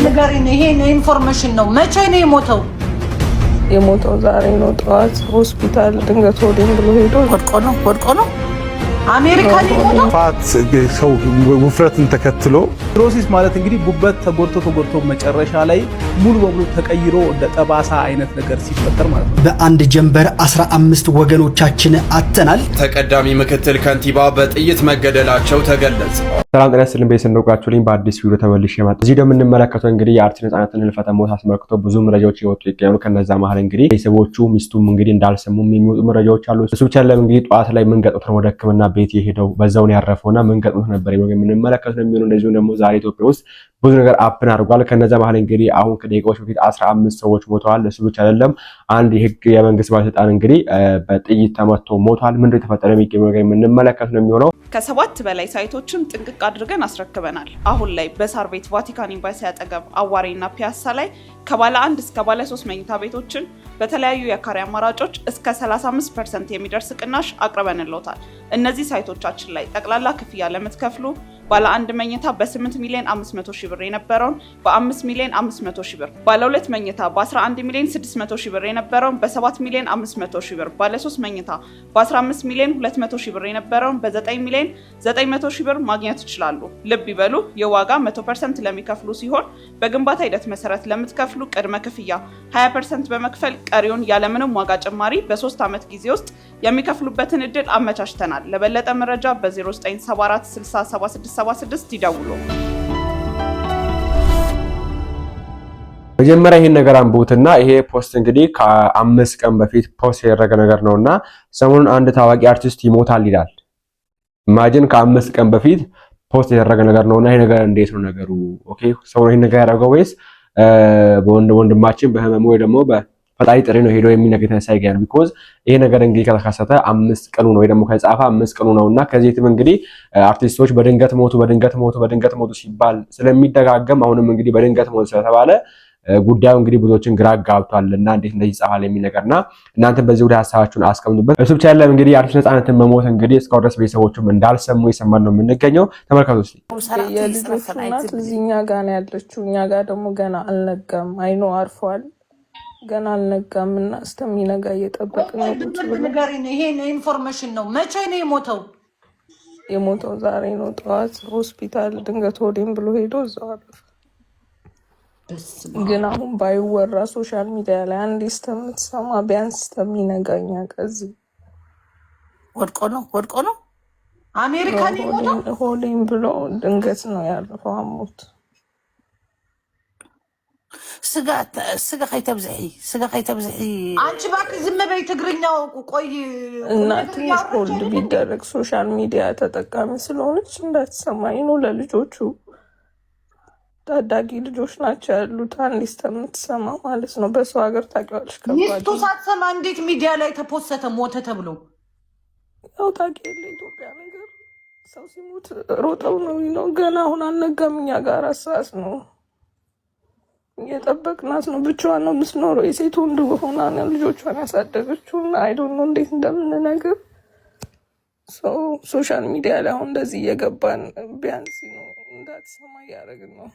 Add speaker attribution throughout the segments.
Speaker 1: ንገሪኝ። ይሄ ኢንፎርሜሽን ነው። መቼ ነው የሞተው?
Speaker 2: የሞተው ዛሬ ነው ጠዋት ሆስፒታል ድንገት ሆዴን ብሎ ሄዶ
Speaker 1: ወድቆ ነው አሜሪካ ነው
Speaker 3: ፋት ሰው ውፍረትን ተከትሎ
Speaker 4: ሲሮሲስ ማለት እንግዲህ ጉበት ተጎድቶ መጨረሻ ላይ ሙሉ በሙሉ ተቀይሮ እንደ ጠባሳ አይነት ነገር ሲፈጠር ማለት ነው።
Speaker 5: በአንድ ጀንበር 15 ወገኖቻችን አተናል።
Speaker 6: ተቀዳሚ ምክትል ከንቲባ በጥይት መገደላቸው ተገለጸ።
Speaker 7: ሰላም ጤና ይስጥልኝ። በሰንዶቃችሁልኝ በአዲስ ቪዲዮ ተመልሼ መጣሁ። እዚህ ደግሞ የምንመለከተው እንግዲህ የአርቲስት ነጻነትን ህልፈተ ሞት አስመልክቶ ብዙ መረጃዎች እየወጡ ይገኛሉ። ከነዛ መሀል እንግዲህ ቤተሰቦቹ ሚስቱም እንግዲህ እንዳልሰሙም የሚወጡ መረጃዎች አሉ። እሱ ብቻ አይደለም እንግዲህ ጠዋት ላይ ምን ገጥሞት ነው ወደ ሕክምና ቤት የሄደው በዛውን ያረፈውና ምን ገጥሞት ነበር የምንመለከተው ነው የሚሆነው። እንደዚሁ ደግሞ ዛሬ ኢትዮጵያ ውስጥ ብዙ ነገር አፕን አድርጓል። ከነዛ መሀል እንግዲህ አሁን ከደቂቃዎች በፊት 15 ሰዎች ሞተዋል። እሱ ብቻ አይደለም አንድ የመንግስት ባለስልጣን እንግዲህ በጥይት ተመቶ ሞቷል። ምንድነው የተፈጠረው የሚገኘው ነገር የምንመለከት ነው የሚሆነው።
Speaker 8: ከ7 በላይ ሳይቶችን ጥንቅቅ አድርገን አስረክበናል። አሁን ላይ በሳር ቤት ቫቲካን ኤምባሲ አጠገብ አዋሬና ፒያሳ ላይ ከባለ 1 እስከ ባለ 3 መኝታ ቤቶችን በተለያዩ የካሬ አማራጮች እስከ 35% የሚደርስ ቅናሽ አቅርበንልዎታል። እነዚህ ሳይቶቻችን ላይ ጠቅላላ ክፍያ ለምትከፍሉ ባለ 1 መኝታ በ8 ሚሊዮን 500 ሺህ ብር የነበረውን በ5 ሚሊዮን 500 ሺህ ብር፣ ባለ 2 መኝታ በ11 ሚሊዮን 600 ሺህ ብር የነበረውን በ7 ሚሊዮን 500 ሺህ ብር፣ ባለ 3 መኝታ በ15 ሚሊዮን 200 ሺህ ብር የነበረውን በ9 ሚሊዮን 900 ሺህ ብር ማግኘት ይችላሉ። ልብ ይበሉ፣ የዋጋ 100% ለሚከፍሉ ሲሆን በግንባታ ሂደት መሰረት ለምትከፍሉ ቅድመ ክፍያ 20% በመክፈል ቀሪውን ያለምንም ዋጋ ጭማሪ በ3 ዓመት ጊዜ ውስጥ የሚከፍሉበትን እድል አመቻችተናል። ለበለጠ መረጃ በ0974 607676 ይደውሉ።
Speaker 7: መጀመሪያ ይሄን ነገር አንብቡትና ይሄ ፖስት እንግዲህ ከ5 ቀን በፊት ፖስት ያደረገ ነገር ነውና ሰሞኑን አንድ ታዋቂ አርቲስት ይሞታል ይላል። ኢማጂን ከ5 ቀን በፊት ፖስት ያደረገ ነገር ነውና ይሄ ነገር እንዴት ነው ነገሩ? ኦኬ ሰው ይሄን ነገር ያደረገው ወይስ በወንድማችን በህመሙ ወይ ደግሞ ፈጣሪ ጥሪ ነው ሄዶ የሚነገር ተሳይጋል። ቢኮዝ ይሄ ነገር እንግዲህ ከተከሰተ 5 ቀኑ ነው ወይ ደግሞ ከጻፈ 5 ቀኑ ነውና ከዚህ የትም እንግዲህ አርቲስቶች በድንገት ሞቱ ሲባል ስለሚደጋገም አሁንም እንግዲህ በድንገት ሞቱ ስለተባለ ጉዳዩ እንግዲህ ብዙዎችን ግራ ጋብቷልና እንዴት እንደዚህ ይጻፋል የሚል ነገርና እናንተ በዚህ ወደ ሐሳባችሁን አስቀምጡበት። እሱ ብቻ አይደለም እንግዲህ አርቲስት ነጻነትን መሞት እንግዲህ እስካሁን ድረስ ቤተሰቦቹም እንዳልሰሙ የሰማን ነው የምንገኘው። ተመልከቱ እስቲ።
Speaker 2: የልጆቹ እናት እዚህኛ ጋር ነው ያለችው፣ እኛ ጋር ደግሞ ገና አልነጋም። አይኖ አርፏል ገና አልነጋምና እስከሚነጋ እየጠበቅን ነው።
Speaker 1: ንገሪኝ። ይሄ ኢንፎርሜሽን ነው። መቼ ነው የሞተው?
Speaker 2: የሞተው ዛሬ ነው ጠዋት ሆስፒታል ድንገት ሆዴን ብሎ ሄዶ እዛው አረፈ። ግን አሁን ባይወራ ሶሻል ሚዲያ ላይ አንዴ እስከምትሰማ ቢያንስ እስከሚነጋኛ ከዚህ
Speaker 1: ወድቆ ነው አሜሪካ ነው የሞተው።
Speaker 2: ሆዴን ብሎ ድንገት ነው ያረፈው። አሞት
Speaker 1: ስጋ ከይተብዝሒ አንቺ እባክህ ዝም በይ። ትግርኛው ቆይ
Speaker 2: እና ትንሽ ሆልድ ቢደረግ ሶሻል ሚዲያ ተጠቃሚ ስለሆነች እንዳትሰማኝ ነው። ለልጆቹ ታዳጊ ልጆች ናቸው ያሉት። አንዴ እስከምትሰማ ማለት ነው። በሰው ሀገር ታውቂዋለሽ ከባድ
Speaker 1: ሚስቱ ሳትሰማ እንዴት ሚዲያ ላይ ተፖሰተ ሞተ ተብሎ?
Speaker 2: ያው ታውቂያለሽ ኢትዮጵያ ነገር ሰው ሲሞት ሮጠው ነው። ገና አሁን አልነጋም። እኛ ጋር 4 ሰዓት ነው የጠበቅናት ነው። ብቻዋን ነው የምትኖረው። የሴት ወንድ ሆና ነው ልጆቿን ያሳደገችው። አይ ዶንት ኖ እንዴት እንደምንነግር ሶሻል ሚዲያ ላይ አሁን እንደዚህ እየገባን ቢያንስ ነው እንዳትሰማ እያደረግን ነው።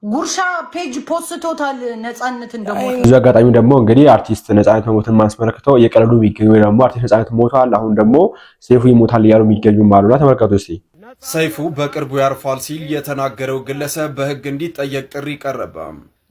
Speaker 1: ጉርሻ ፔጅ ፖስቶታል ነጻነት እንደሞተ።
Speaker 7: ብዙ አጋጣሚ ደግሞ እንግዲህ አርቲስት ነጻነት መሞትን ማስመልክተው እየቀለዱ የሚገኙ ደግሞ አርቲስት ነጻነት ሞቷል፣ አሁን ደግሞ ሰይፉ ይሞታል እያሉ የሚገኙ ማሉና ተመልከቱ እስቲ።
Speaker 6: ሰይፉ በቅርቡ ያርፋል ሲል የተናገረው ግለሰብ በህግ እንዲጠየቅ ጥሪ ቀረበ።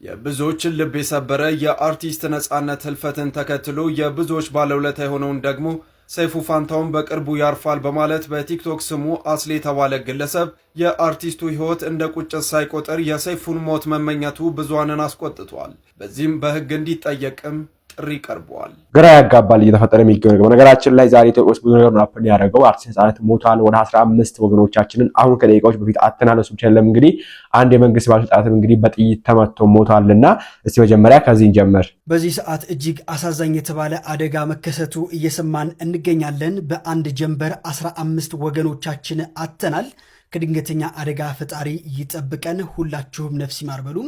Speaker 6: የብዙዎችን ልብ የሰበረ የአርቲስት ነጻነት ህልፈትን ተከትሎ የብዙዎች ባለውለታ የሆነውን ደግሞ ሰይፉ ፋንታውን በቅርቡ ያርፋል በማለት በቲክቶክ ስሙ አስሌ የተባለ ግለሰብ የአርቲስቱ ህይወት እንደ ቁጭት ሳይቆጥር የሰይፉን ሞት መመኘቱ ብዙሃንን አስቆጥቷል። በዚህም በህግ እንዲጠየቅም ጥሪ ቀርቧል።
Speaker 7: ግራ ያጋባል እየተፈጠረ የሚገኘው ነገራችን ላይ ዛሬ ኢትዮጵያ ውስጥ ብዙ ነገር አፕን ያደረገው አርቲስት ነጻነት ሞቷል። ወደ 15 ወገኖቻችንን አሁን ከደቂቃዎች በፊት አተናል። እሱ ብቻ አይደለም እንግዲህ አንድ የመንግስት ባለስልጣን እንግዲህ በጥይት ተመቶ ሞቷልና እስቲ መጀመሪያ ከዚህ እንጀምር።
Speaker 5: በዚህ ሰዓት እጅግ አሳዛኝ የተባለ አደጋ መከሰቱ እየሰማን እንገኛለን። በአንድ ጀንበር 15 ወገኖቻችን አተናል። ከድንገተኛ አደጋ ፈጣሪ ይጠብቀን። ሁላችሁም ነፍስ ይማር በሉ።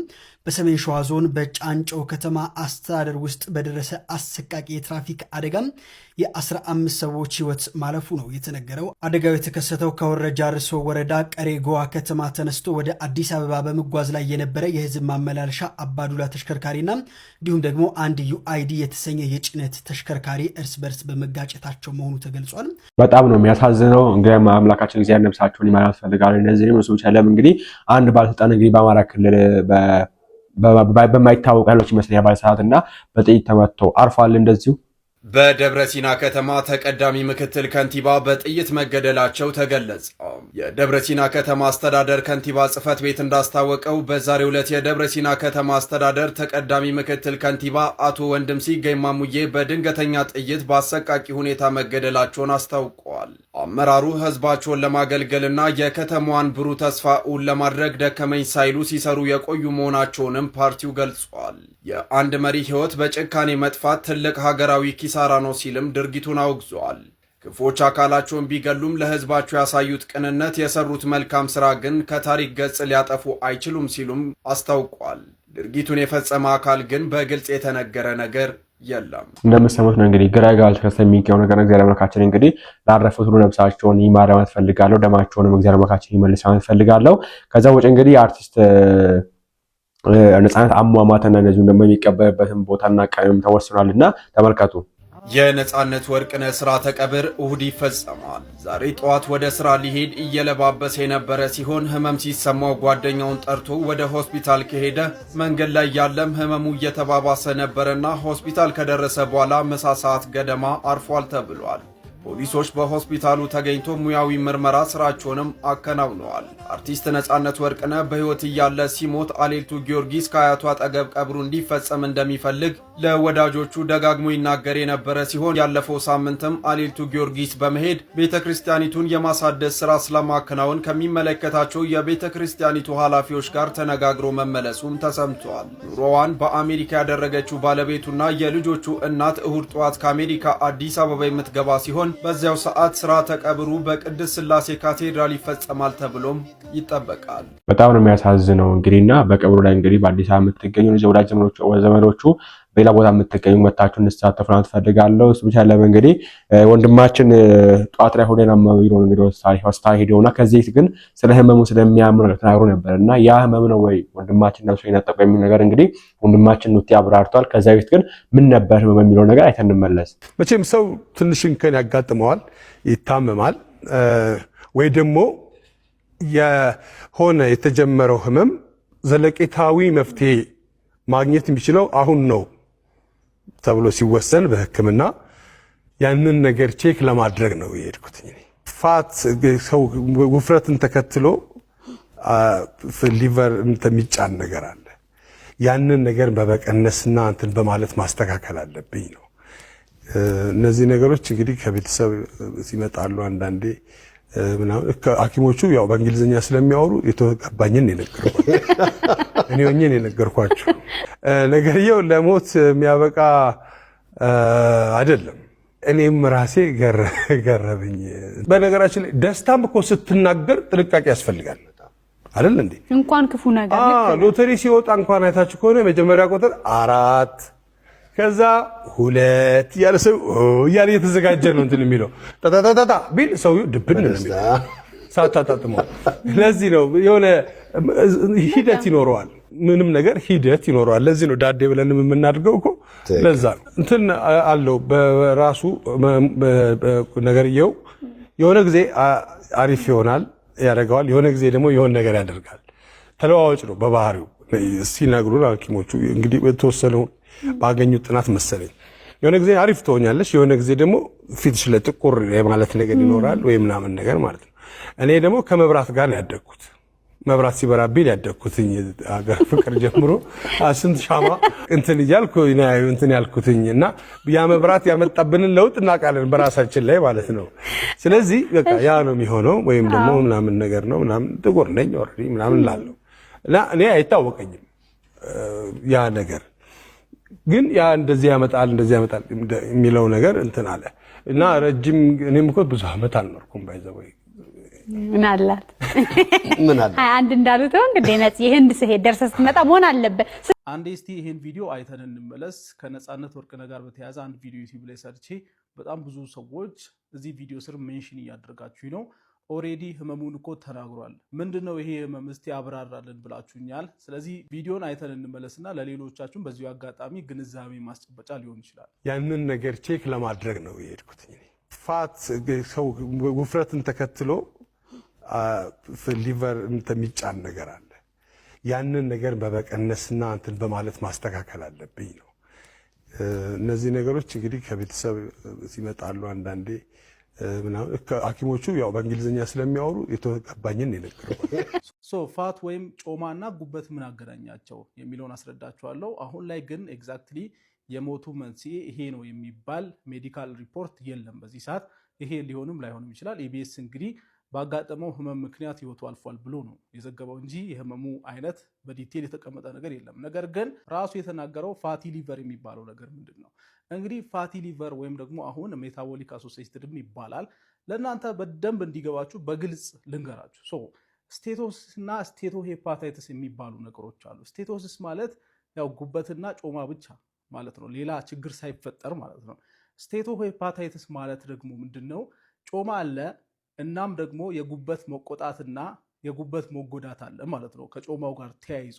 Speaker 5: በሰሜን ሸዋ ዞን በጫንጮ ከተማ አስተዳደር ውስጥ በደረሰ አሰቃቂ የትራፊክ አደጋ የ15 ሰዎች ህይወት ማለፉ ነው የተነገረው። አደጋው የተከሰተው ከወረ ጃርሶ ወረዳ ቀሬ ጎዋ ከተማ ተነስቶ ወደ አዲስ አበባ በመጓዝ ላይ የነበረ የህዝብ ማመላለሻ አባዱላ ተሽከርካሪና እንዲሁም ደግሞ አንድ ዩአይዲ የተሰኘ የጭነት ተሽከርካሪ እርስ በርስ በመጋጨታቸው መሆኑ ተገልጿል።
Speaker 7: በጣም ነው የሚያሳዝነው። እንግዲህ አምላካችን እግዚአብሔር ነፍሳቸውን ይማር ያስፈልጋል። እነዚህ ነው ሰለም እንግዲህ አንድ ባለስልጣን እንግዲህ በአማራ ክልል በማይታወቁ ኃይሎች ይመስለኛል ባለሰዓትና በጥይት ተመትቶ አርፏል። እንደዚሁ
Speaker 6: በደብረ ሲና ከተማ ተቀዳሚ ምክትል ከንቲባ በጥይት መገደላቸው ተገለጸ። የደብረ ሲና ከተማ አስተዳደር ከንቲባ ጽሕፈት ቤት እንዳስታወቀው በዛሬው ዕለት የደብረ ሲና ከተማ አስተዳደር ተቀዳሚ ምክትል ከንቲባ አቶ ወንድም ሲገኝ ማሙዬ በድንገተኛ ጥይት በአሰቃቂ ሁኔታ መገደላቸውን አስታውቀዋል። አመራሩ ህዝባቸውን ለማገልገልና የከተማዋን ብሩህ ተስፋ እውን ለማድረግ ደከመኝ ሳይሉ ሲሰሩ የቆዩ መሆናቸውንም ፓርቲው ገልጿል። የአንድ መሪ ህይወት በጭካኔ መጥፋት ትልቅ ሀገራዊ ኪሳራ ነው ሲልም ድርጊቱን አውግዟል። ክፎች አካላቸውን ቢገሉም ለህዝባቸው ያሳዩት ቅንነት፣ የሰሩት መልካም ስራ ግን ከታሪክ ገጽ ሊያጠፉ አይችሉም ሲሉም አስታውቋል። ድርጊቱን የፈጸመ አካል ግን በግልጽ የተነገረ ነገር የለም።
Speaker 7: እንደምትሰሙት ነው እንግዲህ ግራ ያጋባል የሚገኘው ነገር። እግዚአብሔር አምላካችን እንግዲህ ላረፉት ሁሉ ነፍሳቸውን ይማር ማለት ፈልጋለሁ። ደማቸውንም እግዚአብሔር አምላካችን ይመልስ ማለት ፈልጋለሁ። ከዛ ውጭ እንግዲህ አርቲስት ነፃነት አሟሟትና እንደዚሁም ደግሞ የሚቀበልበትን ቦታና ቀንም ተወስኗልና ተመልከቱ።
Speaker 6: የነፃነት ወርቅነህ ስርዓተ ቀብር እሁድ ይፈጸማል። ዛሬ ጠዋት ወደ ስራ ሊሄድ እየለባበሰ የነበረ ሲሆን ህመም ሲሰማው ጓደኛውን ጠርቶ ወደ ሆስፒታል ከሄደ መንገድ ላይ ያለም ህመሙ እየተባባሰ ነበርና ሆስፒታል ከደረሰ በኋላ ምሳ ሰዓት ገደማ አርፏል ተብሏል። ፖሊሶች በሆስፒታሉ ተገኝቶ ሙያዊ ምርመራ ስራቸውንም አከናውነዋል። አርቲስት ነፃነት ወርቅነህ በህይወት እያለ ሲሞት አሌልቱ ጊዮርጊስ ከአያቱ አጠገብ ቀብሩ እንዲፈጸም እንደሚፈልግ ለወዳጆቹ ደጋግሞ ይናገር የነበረ ሲሆን ያለፈው ሳምንትም አሌልቱ ጊዮርጊስ በመሄድ ቤተክርስቲያኒቱን የማሳደስ ስራ ስለማከናወን ከሚመለከታቸው የቤተክርስቲያኒቱ ኃላፊዎች ጋር ተነጋግሮ መመለሱም ተሰምቷል። ኑሮዋን በአሜሪካ ያደረገችው ባለቤቱና የልጆቹ እናት እሁድ ጠዋት ከአሜሪካ አዲስ አበባ የምትገባ ሲሆን በዚያው ሰዓት ስርዓተ ቀብሩ በቅድስት ሥላሴ ካቴድራል ይፈጸማል ተብሎም ይጠበቃል።
Speaker 7: በጣም ነው የሚያሳዝነው እንግዲህና በቀብሩ ላይ እንግዲህ በአዲስ አበባ የምትገኙ ወዳጅ ዘመዶቹ በሌላ ቦታ የምትገኙ መታችሁ እንድትሳተፉ ነው ፈልጋለሁ። እሱ ብቻ አይደለም እንግዲህ ወንድማችን ጧት ላይ ሆደና ማብይሮ እንግዲህ ሆስፒታል ሄደውና ከዚህ ግን ስለ ህመሙ ስለሚያምር ተናግሮ ነበርና ያ ህመም ነው ወይ ወንድማችን ነፍሱ የነጠቀው የሚል ነገር እንግዲህ ወንድማችን ነው ያብራርቷል። ከዛ በፊት ግን ምን ነበር ህመም የሚለው ነገር አይተን እንመለስ።
Speaker 3: መቼም ሰው ትንሽ እንከን ያጋጥመዋል፣ ይታመማል፣ ወይ ደግሞ የሆነ የተጀመረው ህመም ዘለቄታዊ መፍትሄ ማግኘት የሚችለው አሁን ነው ተብሎ ሲወሰን በህክምና ያንን ነገር ቼክ ለማድረግ ነው የሄድኩት። ፋት ሰው ውፍረትን ተከትሎ ሊቨር የሚጫን ነገር አለ። ያንን ነገር በመቀነስና እንትን በማለት ማስተካከል አለብኝ ነው። እነዚህ ነገሮች እንግዲህ ከቤተሰብ ሲመጣሉ አንዳንዴ ምናምን ሐኪሞቹ ያው በእንግሊዝኛ ስለሚያወሩ የተገባኝን እኔ ሆኜ የነገርኳችሁ ነገርየው ለሞት የሚያበቃ አይደለም። እኔም ራሴ ገረብኝ። በነገራችን ላይ ደስታም እኮ ስትናገር ጥንቃቄ ያስፈልጋል አይደል እንዴ?
Speaker 9: እንኳን ክፉ ነገር
Speaker 3: ሎተሪ ሲወጣ እንኳን አይታችሁ ከሆነ መጀመሪያ ቁጥር 4 ከዛ 2 ያለ ሰው ያለ የተዘጋጀ ነው እንትን የሚለው ታታታታ ቢል ሰው ድብን ነው የሚለው ሳታጣጥመው። ለዚህ ነው የሆነ ሂደት ይኖረዋል፣ ምንም ነገር ሂደት ይኖረዋል። ለዚህ ነው ዳዴ ብለን የምናደርገው እኮ ለዛ ነው እንትን አለው በራሱ ነገርየው። የሆነ ጊዜ አሪፍ ይሆናል ያደርገዋል፣ የሆነ ጊዜ ደግሞ የሆነ ነገር ያደርጋል። ተለዋዋጭ ነው በባህሪው ሲነግሩን ሐኪሞቹ እንግዲህ በተወሰነው ባገኙት ጥናት መሰለኝ። የሆነ ጊዜ አሪፍ ትሆኛለሽ፣ የሆነ ጊዜ ደግሞ ፊትሽ ለጥቁር የማለት ነገር ይኖራል ወይ ምናምን ነገር ማለት ነው። እኔ ደግሞ ከመብራት ጋር ነው ያደግኩት። መብራት ሲበራብኝ ያደግኩትኝ አገር ፍቅር ጀምሮ ስንት ሻማ እንትን እያልኩ እንትን ያልኩትኝ እና ያ መብራት ያመጣብንን ለውጥ እናውቃለን በራሳችን ላይ ማለት ነው። ስለዚህ በቃ ያ ነው የሚሆነው ወይም ደግሞ ምናምን ነገር ነው ምናምን ጥቁር ነኝ ኦልሬዲ ምናምን ላለው እና እኔ አይታወቀኝም ያ ነገር ግን ያ እንደዚህ ያመጣል የሚለው ነገር እንትን አለ እና ረጅም እኔም እኮ ብዙ አመት አልኖርኩም ባይዘው
Speaker 9: ምን አላት አንድ እንዳሉት እንግዲህ ነጽ ይሄን ሲሄድ ደርሰህ ስትመጣ መሆን አለበት።
Speaker 4: አንዴ እስቲ ይሄን ቪዲዮ አይተን እንመለስ። ከነፃነት ወርቅነህ ጋር በተያያዘ አንድ ቪዲዮ ዩቲዩብ ላይ ሰርቼ በጣም ብዙ ሰዎች እዚህ ቪዲዮ ስር ሜንሽን እያደረጋችሁ ነው። ኦሬዲ ህመሙን እኮ ተናግሯል። ምንድነው ይሄ ህመም እስቲ አብራራልን ብላችሁኛል። ስለዚህ ቪዲዮን አይተን እንመለስና ለሌሎቻችሁም በዚሁ አጋጣሚ ግንዛቤ ማስጨበጫ ሊሆን ይችላል።
Speaker 3: ያንን ነገር ቼክ ለማድረግ ነው የሄድኩት። ፋት ሰው ውፍረትን ተከትሎ ሊቨር የሚጫን ነገር አለ። ያንን ነገር በመቀነስና እንትን በማለት ማስተካከል አለብኝ ነው። እነዚህ ነገሮች እንግዲህ ከቤተሰብ ሲመጣሉ አንዳንዴ ምናምን ሐኪሞቹ ያው በእንግሊዝኛ ስለሚያወሩ የተቀባኝን
Speaker 4: የነገርኳቸው። ፋት ወይም ጮማና ጉበት ምን አገናኛቸው የሚለውን አስረዳችኋለሁ። አሁን ላይ ግን ኤግዛክትሊ የሞቱ መንስኤ ይሄ ነው የሚባል ሜዲካል ሪፖርት የለም በዚህ ሰዓት። ይሄ ሊሆንም ላይሆንም ይችላል። ኢቢኤስ እንግዲህ ባጋጠመው ህመም ምክንያት ህይወቱ አልፏል ብሎ ነው የዘገበው እንጂ የህመሙ አይነት በዲቴል የተቀመጠ ነገር የለም። ነገር ግን ራሱ የተናገረው ፋቲ ሊቨር የሚባለው ነገር ምንድን ነው? እንግዲህ ፋቲ ሊቨር ወይም ደግሞ አሁን ሜታቦሊክ አሶሲኤትድ ይባላል። ለእናንተ በደንብ እንዲገባችሁ በግልጽ ልንገራችሁ። ስቴቶሲስ እና ስቴቶ ሄፓታይተስ የሚባሉ ነገሮች አሉ። ስቴቶሲስ ማለት ያው ጉበትና ጮማ ብቻ ማለት ነው፣ ሌላ ችግር ሳይፈጠር ማለት ነው። ስቴቶ ሄፓታይተስ ማለት ደግሞ ምንድነው? ጮማ አለ እናም ደግሞ የጉበት መቆጣትና የጉበት መጎዳት አለ ማለት ነው ከጮማው ጋር ተያይዞ።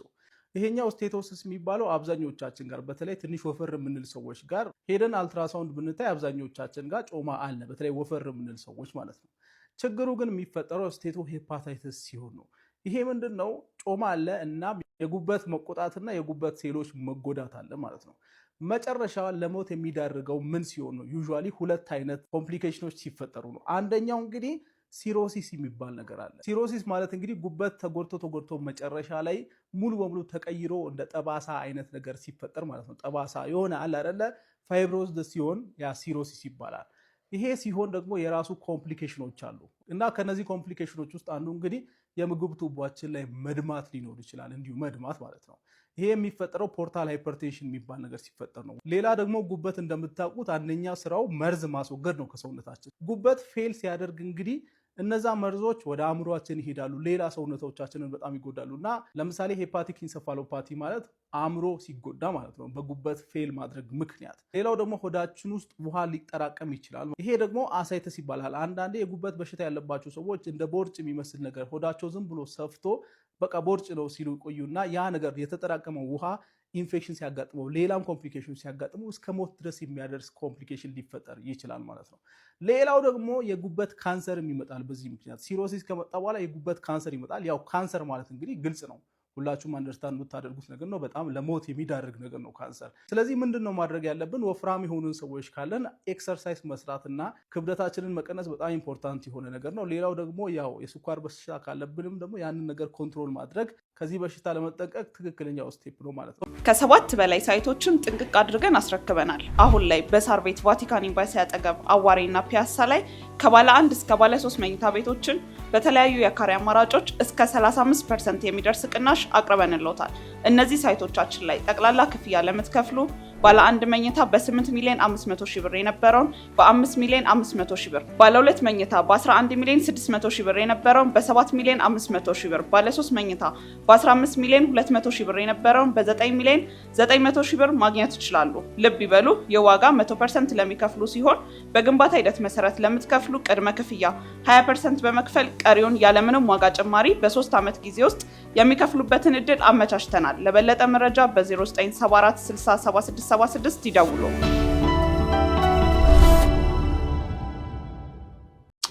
Speaker 4: ይሄኛው ስቴቶሲስ የሚባለው አብዛኞቻችን ጋር በተለይ ትንሽ ወፈር የምንል ሰዎች ጋር ሄደን አልትራሳውንድ ብንታይ አብዛኞቻችን ጋር ጮማ አለ፣ በተለይ ወፈር የምንል ሰዎች ማለት ነው። ችግሩ ግን የሚፈጠረው ስቴቶ ሄፓታይተስ ሲሆን ነው። ይሄ ምንድነው? ጮማ አለ እና የጉበት መቆጣትና የጉበት ሴሎች መጎዳት አለ ማለት ነው። መጨረሻ ለሞት የሚዳርገው ምን ሲሆን ነው? ዩዥዋሊ ሁለት አይነት ኮምፕሊኬሽኖች ሲፈጠሩ ነው። አንደኛው እንግዲህ ሲሮሲስ የሚባል ነገር አለ። ሲሮሲስ ማለት እንግዲህ ጉበት ተጎድቶ መጨረሻ ላይ ሙሉ በሙሉ ተቀይሮ እንደ ጠባሳ አይነት ነገር ሲፈጠር ማለት ነው። ጠባሳ የሆነ አለ አይደለ? ፋይብሮዝ ሲሆን ያ ሲሮሲስ ይባላል። ይሄ ሲሆን ደግሞ የራሱ ኮምፕሊኬሽኖች አሉ እና ከነዚህ ኮምፕሊኬሽኖች ውስጥ አንዱ እንግዲህ የምግብ ቱቦአችን ላይ መድማት ሊኖር ይችላል። እንዲሁ መድማት ማለት ነው። ይሄ የሚፈጠረው ፖርታል ሃይፐርቴንሽን የሚባል ነገር ሲፈጠር ነው። ሌላ ደግሞ ጉበት እንደምታውቁት አንደኛ ስራው መርዝ ማስወገድ ነው ከሰውነታችን። ጉበት ፌል ሲያደርግ እንግዲህ እነዛ መርዞች ወደ አእምሯችን ይሄዳሉ፣ ሌላ ሰውነቶቻችንን በጣም ይጎዳሉ እና ለምሳሌ ሄፓቲክ ኢንሰፋሎፓቲ ማለት አእምሮ ሲጎዳ ማለት ነው በጉበት ፌል ማድረግ ምክንያት። ሌላው ደግሞ ሆዳችን ውስጥ ውሃ ሊጠራቀም ይችላል። ይሄ ደግሞ አሳይተስ ይባላል። አንዳንዴ የጉበት በሽታ ያለባቸው ሰዎች እንደ ቦርጭ የሚመስል ነገር ሆዳቸው ዝም ብሎ ሰፍቶ በቃ ቦርጭ ነው ሲሉ ቆዩና ያ ነገር የተጠራቀመው ውሃ ኢንፌክሽን ሲያጋጥመው ሌላም ኮምፕሊኬሽን ሲያጋጥመው እስከ ሞት ድረስ የሚያደርስ ኮምፕሊኬሽን ሊፈጠር ይችላል ማለት ነው። ሌላው ደግሞ የጉበት ካንሰር ይመጣል። በዚህ ምክንያት ሲሮሲስ ከመጣ በኋላ የጉበት ካንሰር ይመጣል። ያው ካንሰር ማለት እንግዲህ ግልጽ ነው፣ ሁላችሁም አንደርስታንድ የምታደርጉት ነገር ነው። በጣም ለሞት የሚዳርግ ነገር ነው ካንሰር። ስለዚህ ምንድነው ማድረግ ያለብን? ወፍራም የሆኑን ሰዎች ካለን ኤክሰርሳይዝ መስራትና ክብደታችንን መቀነስ በጣም ኢምፖርታንት የሆነ ነገር ነው። ሌላው ደግሞ ያው የስኳር በሽታ ካለብንም ደግሞ ያንን ነገር ኮንትሮል ማድረግ ከዚህ በሽታ ለመጠንቀቅ ትክክለኛው ስቴፕ ነው ማለት ነው።
Speaker 8: ከ7 በላይ ሳይቶችን ጥንቅቅ አድርገን አስረክበናል። አሁን ላይ በሳር ቤት ቫቲካን ኤምባሲ አጠገብ አዋሬና ፒያሳ ላይ ከባለ 1 እስከ ባለ 3 መኝታ ቤቶችን በተለያዩ የካሬ አማራጮች እስከ 35% የሚደርስ ቅናሽ አቅርበንልዎታል። እነዚህ ሳይቶቻችን ላይ ጠቅላላ ክፍያ ለምትከፍሉ ባለ 1 መኝታ በ8 ሚሊዮን 500 ሺህ ብር የነበረውን በ5 ሚሊዮን 500 ሺህ ብር፣ ባለ 2 መኝታ በ11 ሚሊዮን 600 ሺህ ብር የነበረውን በ7 ሚሊዮን 500 ሺህ ብር፣ ባለ 3 መኝታ በ15 ሚሊዮን 200 ሺህ ብር የነበረውን በ9 ሚሊዮን 900 ሺህ ብር ማግኘት ይችላሉ። ልብ ይበሉ፣ የዋጋ 100% ለሚከፍሉ ሲሆን በግንባታ ሂደት መሰረት ለምትከፍሉ ቅድመ ክፍያ 20% በመክፈል ቀሪውን ያለምንም ዋጋ ጭማሪ በ3 ዓመት ጊዜ ውስጥ የሚከፍሉበትን እድል አመቻችተናል። ለበለጠ መረጃ በ0974 607676 ይደውሉ።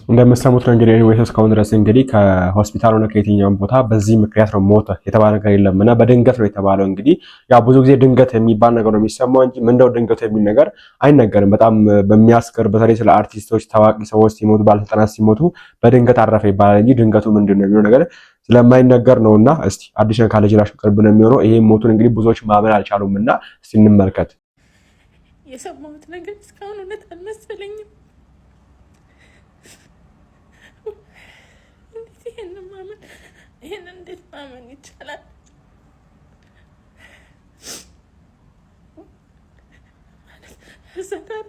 Speaker 7: እንደምትሰሙት ነው እንግዲህ ኤኒዌይስ እስካሁን ድረስ እንግዲህ ከሆስፒታል ሆነ ከየትኛውም ቦታ በዚህ ምክንያት ነው ሞተ የተባለ ነገር የለም እና በድንገት ነው የተባለው። እንግዲህ ያው ብዙ ጊዜ ድንገት የሚባል ነገር ነው የሚሰማው እንጂ ምንድነው ድንገቱ የሚል ነገር አይነገርም። በጣም በሚያስገር በተለይ ስለ አርቲስቶች፣ ታዋቂ ሰዎች ሲሞቱ፣ ባለስልጣናት ሲሞቱ በድንገት አረፈ ይባላል እንጂ ድንገቱ ምንድነው የሚለው ነገር ስለማይነገር ነውና እስቲ አዲስ ነገር ካለ ጅራሽ ቅርብ ነው የሚሆነው። ይሄ ሞቱን እንግዲህ ብዙዎች ማመን አልቻሉምና እስቲ እንመልከት።
Speaker 2: የሰማሁት ነገር እስካሁን እውነት አልመሰለኝም። ይሄን እንዴት ማመን ይቻላል? እዛ ጋር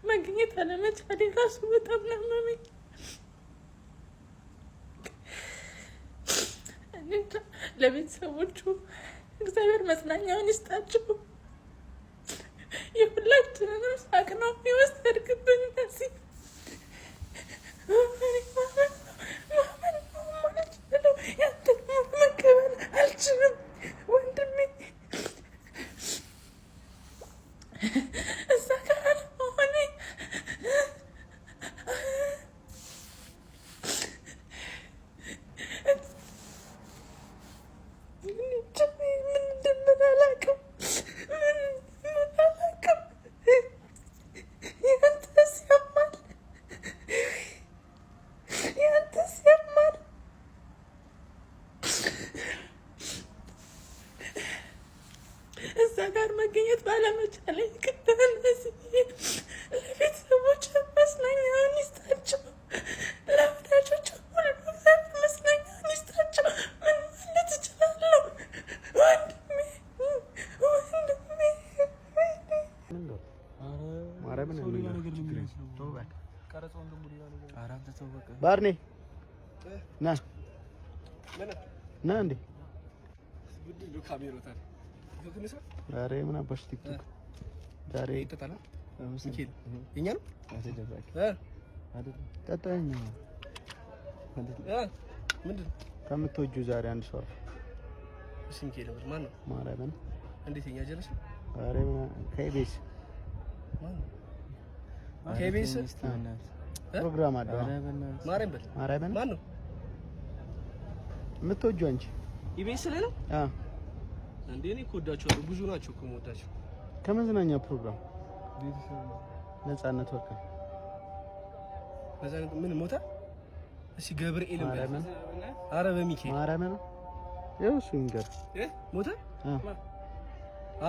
Speaker 2: መገኘት አለመቻሌ ራሱ በጣም ናመመኝ። ለቤተሰቦቹ እግዚአብሔር መጽናኛውን ይስጣቸው። የሁላችንም ሳቅ ነው የወሰድክብን። እነዚህ መቀበል አልችልም ወንድሜ። እዛ ጋር ሆኔ ምን እንደምን አላውቅም። ያንተስ ያማል። እዛ ጋር መገኘት ባለመቻሌ ለቤተሰቦች መስናኛ ይስጣቸው፣ ለወዳጆች ሁሉ መስናኛ ይስጣቸው። ምን ማለት እችላለሁ ወንድሜ?
Speaker 10: ባርኔ ና ና እንዴ! ዛሬ ምን አባሽ ቲክቶክ ዛሬ ይተጣላ ሚካኤል የኛ ነው ቀጣኝ ምንድን ከምትወጁ ዛሬ አንድ ሰው እሺ ሚካኤል ነበር ማን ነው ማርያምን እንዴት የኛ ጀለስ ዛሬ ከቤስ ማን ከቤስ ፕሮግራም አለ ማርያምን ማን ነው የምትወጁ አንቺ ኢቤስ ላይ ነው እንዴ? እኔ እኮ ወዳቸዋለሁ ብዙ ናቸው እኮ የምወዳቸው። ከመዝናኛ ፕሮግራም ነፃነት ወርቅ ነፃነት ምን ሞታ? እሺ ገብርኤል ማለት አረ በሚካኤል ማርያምን ያው እሱ እንገር ሞታ?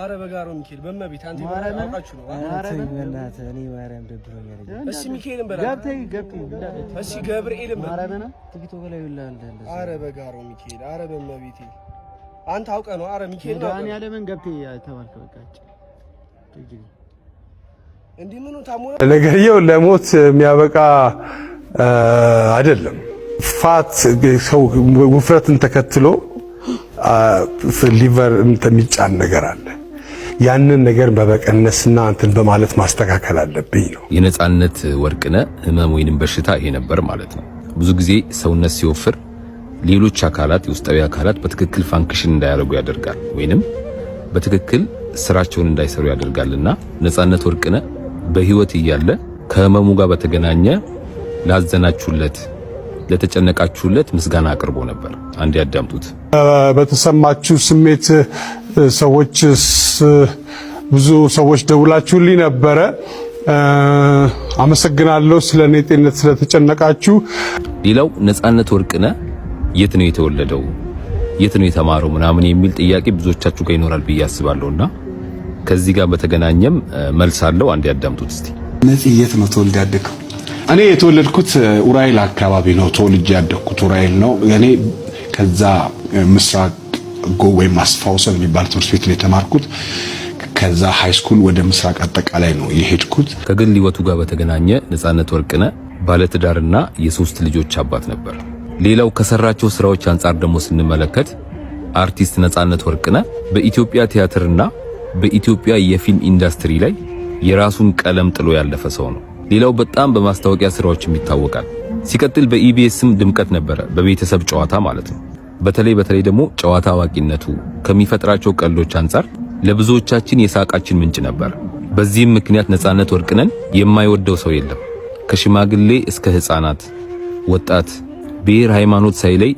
Speaker 10: አረ በጋሮ ሚካኤል በመቤት አንተ አውቃችሁ ነው። ማርያምን በእናትህ እኔ ማርያም ደብሮኛል። እሺ ሚካኤልን በላ ገብተህ እሺ ገብርኤልን በላ ማርያምን ቲክቶክ ላይ ይላል እንደዚህ። አረ በጋሮ ሚካኤል አረ በመቤቴ አንተ አውቀህ ነው። አረ ሚካኤል ነው ዳን ያለ ምን ገብተህ ተባልከ በቃች እንዴ ምኑ ታሞራ
Speaker 3: ነገርየው ለሞት የሚያበቃ አይደለም። ፋት ሰው ውፍረትን ተከትሎ ሊቨር የሚጫን ነገር አለ። ያንን ነገር በመቀነስና እንትን በማለት ማስተካከል አለብኝ ነው።
Speaker 11: የነጻነት ወርቅነህ ህመም ወይንም በሽታ ይሄ ነበር ማለት ነው። ብዙ ጊዜ ሰውነት ሲወፍር ሌሎች አካላት የውስጣዊ አካላት በትክክል ፋንክሽን እንዳያደርጉ ያደርጋል ወይንም በትክክል ስራቸውን እንዳይሰሩ ያደርጋልና ነጻነት ወርቅነህ በህይወት እያለ ከህመሙ ጋር በተገናኘ ላዘናችሁለት ለተጨነቃችሁለት ምስጋና አቅርቦ ነበር። አንዴ ያዳምጡት።
Speaker 3: በተሰማችሁ ስሜት ሰዎች ብዙ ሰዎች ደውላችሁልኝ ነበረ። አመሰግናለሁ ስለኔ ጤንነት ስለተጨነቃችሁ።
Speaker 11: ሌላው ነጻነት ወርቅነህ የት ነው የተወለደው የት ነው የተማረው ምናምን የሚል ጥያቄ ብዙዎቻችሁ ጋር ይኖራል ብዬ አስባለሁና ከዚህ ጋር በተገናኘም መልስ አለው። አንዴ ያዳምጡት እስቲ።
Speaker 12: ነጽ የት ነው ተወልደ ያደግከው? እኔ የተወለድኩት ኡራኤል አካባቢ ነው ተወልጄ ያደግኩት ኡራኤል ነው። እኔ ከዛ ምስራቅ ጎ ወይም አስፋውሰን የሚባል ትምህርት ቤት ነው የተማርኩት። ከዛ ሃይ ስኩል ወደ ምስራቅ አጠቃላይ ነው የሄድኩት።
Speaker 11: ከግል ህይወቱ ጋር በተገናኘ ነጻነት ወርቅነህ ባለትዳርና የሶስት ልጆች አባት ነበር። ሌላው ከሰራቸው ስራዎች አንፃር ደግሞ ስንመለከት አርቲስት ነጻነት ወርቅነህ በኢትዮጵያ ቲያትርና በኢትዮጵያ የፊልም ኢንዱስትሪ ላይ የራሱን ቀለም ጥሎ ያለፈ ሰው ነው። ሌላው በጣም በማስታወቂያ ስራዎችም ይታወቃል። ሲቀጥል በኢቢኤስም ድምቀት ነበረ፣ በቤተሰብ ጨዋታ ማለት ነው። በተለይ ደግሞ ጨዋታ አዋቂነቱ ከሚፈጥራቸው ቀልዶች አንፃር ለብዙዎቻችን የሳቃችን ምንጭ ነበር። በዚህም ምክንያት ነጻነት ወርቅነህን የማይወደው ሰው የለም። ከሽማግሌ እስከ ህፃናት፣ ወጣት፣ ብሔር፣ ሃይማኖት ሳይለይ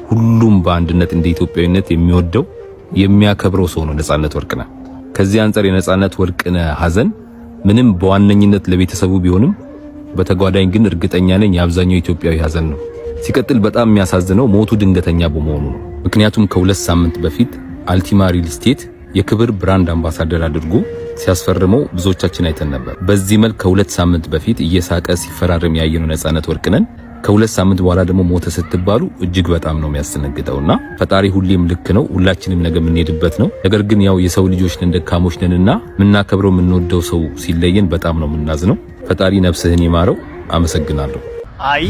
Speaker 11: ሁሉም በአንድነት እንደ ኢትዮጵያዊነት የሚወደው የሚያከብረው ሰው ነው ነጻነት ወርቅነህ። ከዚህ አንፃር የነጻነት ወርቅነህ ሐዘን ምንም በዋነኝነት ለቤተሰቡ ቢሆንም በተጓዳኝ ግን እርግጠኛ ነኝ የአብዛኛው ኢትዮጵያዊ ሐዘን ነው። ሲቀጥል በጣም የሚያሳዝነው ሞቱ ድንገተኛ በመሆኑ ነው። ምክንያቱም ከ2 ሳምንት በፊት አልቲማ ሪል ስቴት የክብር ብራንድ አምባሳደር አድርጎ ሲያስፈርመው ብዙዎቻችን አይተን ነበር። በዚህ መልክ ከ2 ሳምንት በፊት እየሳቀ ሲፈራረም ያየነው ነጻነት ወርቅነህን ከ2 ሳምንት በኋላ ደግሞ ሞተ ስትባሉ እጅግ በጣም ነው የሚያስደነግጠውና ፈጣሪ ሁሌም ልክ ነው፣ ሁላችንም ነገ የምንሄድበት ነው። ነገር ግን ያው የሰው ልጆች ነን፣ ደካሞች ነንና የምናከብረው የምንወደው ሰው ሲለየን በጣም ነው የምናዝነው። ፈጣሪ ነፍስህን ይማረው። አመሰግናለሁ።
Speaker 10: አይ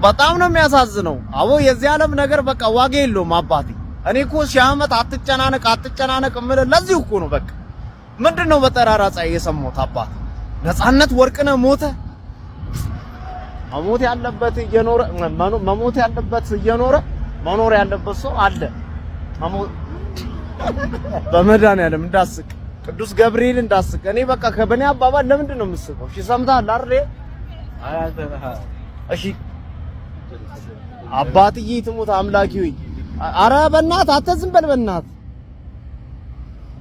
Speaker 10: በጣም ነው የሚያሳዝነው። አቦ የዚህ ዓለም ነገር በቃ ዋጋ የለውም አባቴ። እኔ እኮ ሺህ ዓመት አትጨናነቅ የምልህ ለዚህ እኮ ነው። በቃ
Speaker 13: ምንድነው በጠራራ ፀሐይ የሰማሁት? አባት ነፃነት ወርቅነህ ሞተ። መሞት ያለበት እየኖረ መሞት ያለበት እየኖረ መኖር ያለበት ሰው አለ። በመድኃኒዓለም እንዳስቅ ቅዱስ ገብርኤል እንዳስቅ። እኔ በቃ ከበኔ አባባል ለምንድን ነው የምስቀው? እሺ ሰምተሃል አይደል? እሺ አባትዬ ትሙት አምላኪ ሆይ፣ ኧረ በእናትህ አትዝም በል በእናትህ።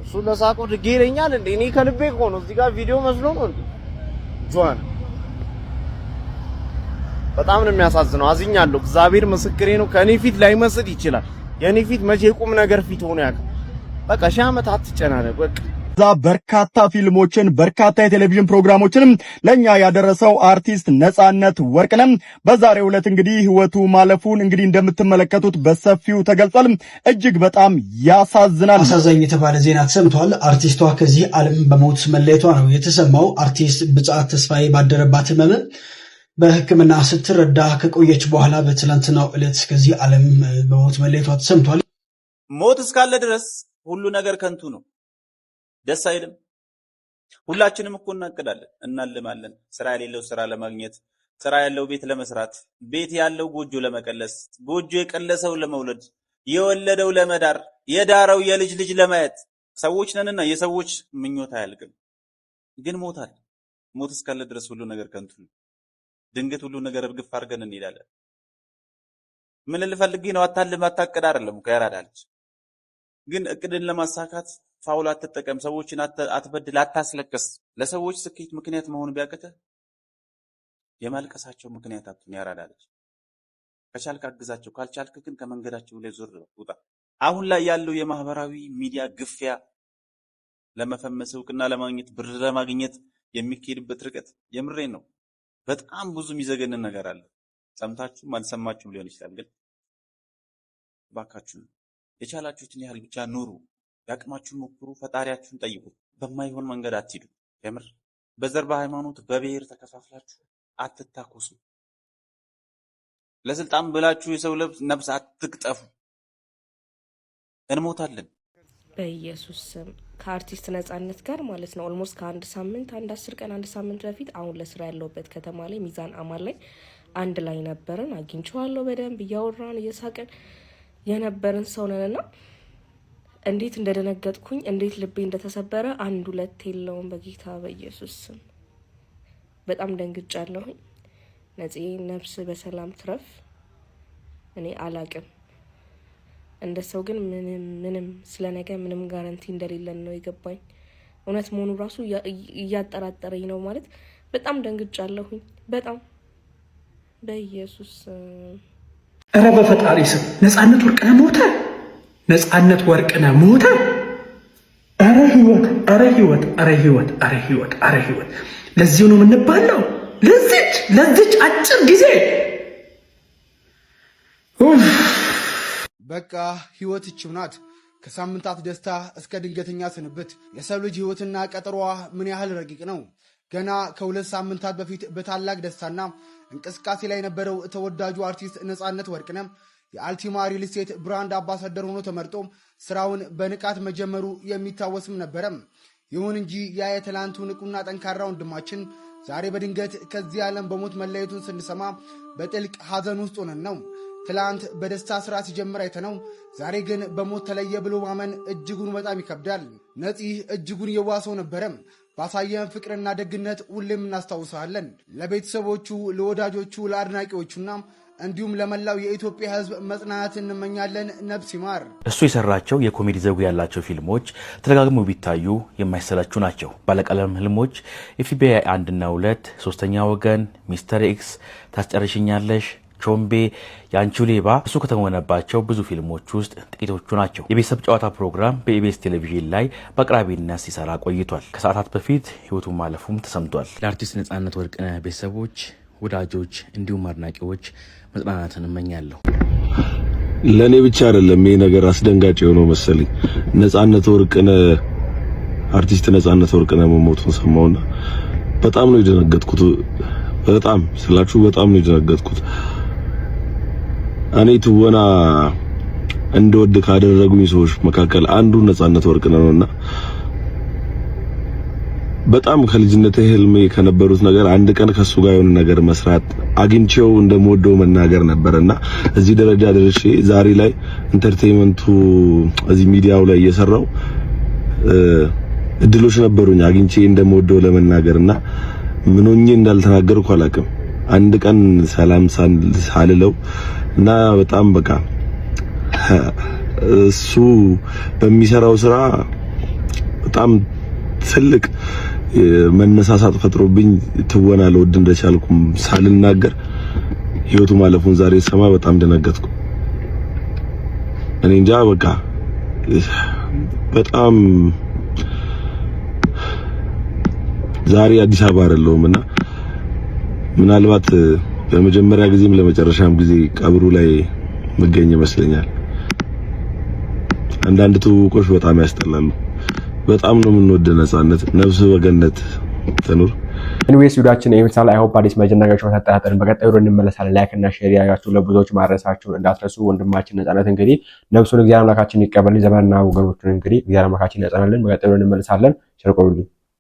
Speaker 13: እሱ ለሳቆ ድጌ ይለኛል እንዴ? እኔ ከልቤ እኮ ነው። እዚህ ጋር ቪዲዮ መስሎ ነው እንዴ? ጆዋን በጣም ነው የሚያሳዝነው። አዝኛለሁ። እግዚአብሔር ምስክሬ ነው። ከኔ ፊት ላይ መስል ይችላል። የኔ ፊት መቼ ቁም ነገር ፊት ሆኖ ያውቃል? በቃ ሺህ ዓመት አትጨናነቅ በቃ።
Speaker 14: በርካታ ፊልሞችን በርካታ የቴሌቪዥን ፕሮግራሞችንም ለኛ ያደረሰው አርቲስት ነፃነት ወርቅነህ በዛሬው ዕለት እንግዲህ ህይወቱ ማለፉን እንግዲህ እንደምትመለከቱት በሰፊው ተገልጿል። እጅግ በጣም ያሳዝናል።
Speaker 5: አሳዛኝ የተባለ ዜና ተሰምቷል። አርቲስቷ ከዚህ ዓለም በሞት መለየቷ ነው የተሰማው። አርቲስት ብጻት ተስፋዬ ባደረባት ህመም በሕክምና ስትረዳ ከቆየች በኋላ በትላንትናው ዕለት ከዚህ ዓለም በሞት መለየቷ ተሰምቷል።
Speaker 15: ሞት እስካለ ድረስ ሁሉ ነገር ከንቱ ነው። ደስ አይልም? ሁላችንም እኮ እናቅዳለን፣ እናልማለን። ስራ የሌለው ስራ ለማግኘት፣ ስራ ያለው ቤት ለመስራት፣ ቤት ያለው ጎጆ ለመቀለስ፣ ጎጆ የቀለሰው ለመውለድ፣ የወለደው ለመዳር፣ የዳረው የልጅ ልጅ ለማየት ሰዎች ነንና የሰዎች ምኞት አያልቅም። ግን ሞት አለ። ሞት እስካለ ድረስ ሁሉ ነገር ከንቱ ነው። ድንገት ሁሉ ነገር እርግፍ አድርገን እንሄዳለን። ምን ልፈልግ ነው? አታልም አታቅድ አይደለም እኮ ያራዳለች። ግን እቅድን ለማሳካት ፋውል አትጠቀም፣ ሰዎችን አትበድል፣ አታስለቅስ። ለሰዎች ስኬት ምክንያት መሆን ቢያቅተ የማልቀሳቸው ምክንያት አትሁን። ያራዳለች። ከቻልክ አግዛቸው፣ ካልቻልክ ግን ከመንገዳቸው ላይ ዞር ውጣ። አሁን ላይ ያለው የማህበራዊ ሚዲያ ግፊያ ለመፈመስ እውቅና ለማግኘት ብር ለማግኘት የሚካሄድበት ርቀት የምሬን ነው። በጣም ብዙ የሚዘገንን ነገር አለ። ሰምታችሁም አልሰማችሁም ሊሆን ይችላል። ግን ባካችሁ የቻላችሁትን ያህል ብቻ ኑሩ። ያቅማችሁን ሞክሩ። ፈጣሪያችሁን ጠይቁ። በማይሆን መንገድ አትሂዱ። የምር በዘር በሃይማኖት በብሔር ተከፋፍላችሁ አትታኮሱ። ለስልጣን ብላችሁ የሰው ነፍስ አትቅጠፉ። እንሞታለን።
Speaker 16: በኢየሱስ ስም ከአርቲስት ነፃነት ጋር ማለት ነው ኦልሞስት ከአንድ ሳምንት 10 ቀን 1 ሳምንት በፊት አሁን ለስራ ያለውበት ከተማ ላይ ሚዛን አማን ላይ አንድ ላይ ነበርን። አግኝቼዋለሁ። በደንብ እያወራን እየሳቀን የነበርን ሰው ነንና እንዴት እንደደነገጥኩኝ እንዴት ልቤ እንደተሰበረ አንድ ሁለት የለውም። በጌታ በኢየሱስ ስም በጣም ደንግጫለሁኝ። ነፂ ነፍስ በሰላም ትረፍ። እኔ አላቅም እንደ ሰው ግን ምንም ስለነገ ምንም ጋራንቲ እንደሌለን ነው የገባኝ። እውነት መሆኑ ራሱ እያጠራጠረኝ ነው ማለት በጣም ደንግጫለሁኝ። በጣም በኢየሱስ
Speaker 17: ኧረ በፈጣሪ ስም ነፃነት ወርቅነህ ሞተ። ነፃነት ወርቅነህ ሞተ። ኧረ ህይወት፣ ኧረ ህይወት፣ ኧረ ህይወት፣ ኧረ ህይወት፣ ኧረ ህይወት። ለዚህ ነው የምንባለው። ለዚች አጭር ጊዜ
Speaker 18: በቃ ህይወት እችው ናት። ከሳምንታት ደስታ እስከ ድንገተኛ ስንብት የሰው ልጅ ህይወትና ቀጠሮዋ ምን ያህል ረቂቅ ነው። ገና ከ2 ሳምንታት በፊት በታላቅ ደስታና እንቅስቃሴ ላይ የነበረው ተወዳጁ አርቲስት ነፃነት ወርቅነህ የአልቲማ ሪል ስቴት ብራንድ አምባሳደር ሆኖ ተመርጦ ስራውን በንቃት መጀመሩ የሚታወስም ነበረ። ይሁን እንጂ ያ የትላንቱ ንቁና ጠንካራ ወንድማችን ዛሬ በድንገት ከዚህ ዓለም በሞት መለየቱን ስንሰማ በጥልቅ ሐዘን ውስጥ ሆነን ነው። ትላንት በደስታ ስራ ሲጀምር አይተነው ዛሬ ግን በሞት ተለየ ብሎ ማመን እጅጉን በጣም ይከብዳል። ነፂ እጅጉን የዋሰው ነበረ። ባሳየን ፍቅርና ደግነት ሁሌም እናስታውሳለን። ለቤተሰቦቹ፣ ለወዳጆቹ፣ ለአድናቂዎቹና እንዲሁም ለመላው የኢትዮጵያ ሕዝብ መጽናናት እንመኛለን። ነፍስ ይማር።
Speaker 19: እሱ የሰራቸው የኮሜዲ ዘውግ ያላቸው ፊልሞች ተደጋግመው ቢታዩ የማይሰለቹ ናቸው። ባለቀለም ህልሞች፣ ኤፍቢአይ 1 እና 2፣ ሶስተኛ ወገን፣ ሚስተር ኤክስ፣ ታስጨርሽኛለሽ፣ ቾምቤ፣ የአንቺው ሌባ እሱ ከተወነባቸው ብዙ ፊልሞች ውስጥ ጥቂቶቹ ናቸው። የቤተሰብ ጨዋታ ፕሮግራም በኢቢኤስ ቴሌቪዥን ላይ በአቅራቢነት ሲሰራ ቆይቷል። ከሰዓታት በፊት ህይወቱ ማለፉም ተሰምቷል። ለአርቲስት ነፃነት ወርቅነህ ቤተሰቦች፣ ወዳጆች እንዲሁም አድናቂዎች መጽናናትን እመኛለሁ።
Speaker 20: ለእኔ ብቻ አይደለም ይሄ ነገር አስደንጋጭ የሆነው መሰለኝ። ነፃነት ወርቅነህ አርቲስት ነፃነት ወርቅነህ መሞቱን ሰማውና በጣም ነው የደነገጥኩት። በጣም ስላችሁ በጣም ነው የደነገጥኩት። እኔ ትወና እንደወድ ካደረጉኝ ሰዎች መካከል አንዱ ነፃነት ወርቅነህ ነውና በጣም ከልጅነቴ ህልሜ ከነበሩት ነገር አንድ ቀን ከሱ ጋር የሆነ ነገር መስራት አግኝቼው እንደምወደው መናገር ነበርና እዚህ ደረጃ ደርሼ ዛሬ ላይ ኢንተርቴይንመንቱ እዚህ ሚዲያው ላይ እየሰራው እድሎች ነበሩኝ አግኝቼ እንደምወደው ለመናገርና ምን ሆኜ እንዳልተናገርኩ አላውቅም። አንድ ቀን ሰላም ሳልለው እና በጣም በቃ እሱ በሚሰራው ስራ በጣም ትልቅ መነሳሳት ፈጥሮብኝ ትወና ለወድ እንደቻልኩም ሳልናገር ህይወቱ ማለፉን ዛሬ ሰማ በጣም ደነገጥኩ። እኔ እንጃ በቃ በጣም ዛሬ አዲስ አበባ አይደለሁምና ምናልባት በመጀመሪያ ጊዜም ለመጨረሻም ጊዜ ቀብሩ ላይ መገኘ ይመስለኛል። አንዳንድ ትውቆች በጣም ያስጠላሉ። በጣም ነው የምንወድ ነፃነት ነፍስ በገነት ትኑር።
Speaker 7: ኢንዌስ ቪዲዮአችን ይመስላል። አይ ሆፕ አዲስ መጀመሪያዎችን ተጣጣን በቀጣዩ እንመለሳለን። ላይክ እና ሼር ያያችሁ ለብዙዎች ማድረሳችሁን እንዳትረሱ። ወንድማችን ነፃነት እንግዲህ ነፍሱን እግዚአብሔር አምላካችን ይቀበል። ዘመንና ወገኖቹን እንግዲህ እግዚአብሔር አምላካችን ያጸናልን። በቀጣዩ እንመለሳለን። ቸር ቆዩልኝ።